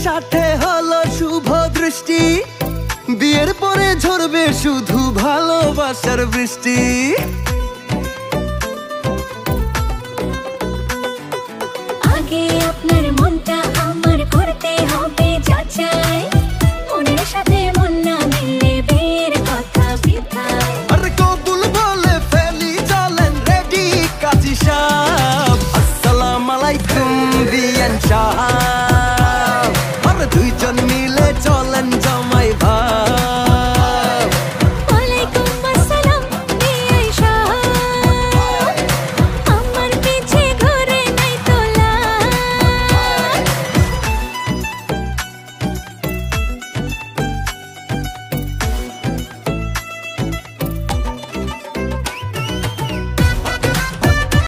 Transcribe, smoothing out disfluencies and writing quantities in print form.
সাথে হলো শুভ দৃষ্টি, বিয়ের পরে ঝরবে শুধু ভালোবাসার বৃষ্টি। আগে আপনার মনটা আমার করতে হবে যাচাই, মনের সাথে মন না মিললে বিয়ের কথা বৃথায়। আরে কবুল বলে ফেলি, চলেন রেডি কাজী সাহেব। আসসালামু আলাইকুম বিয়ান সাহেব।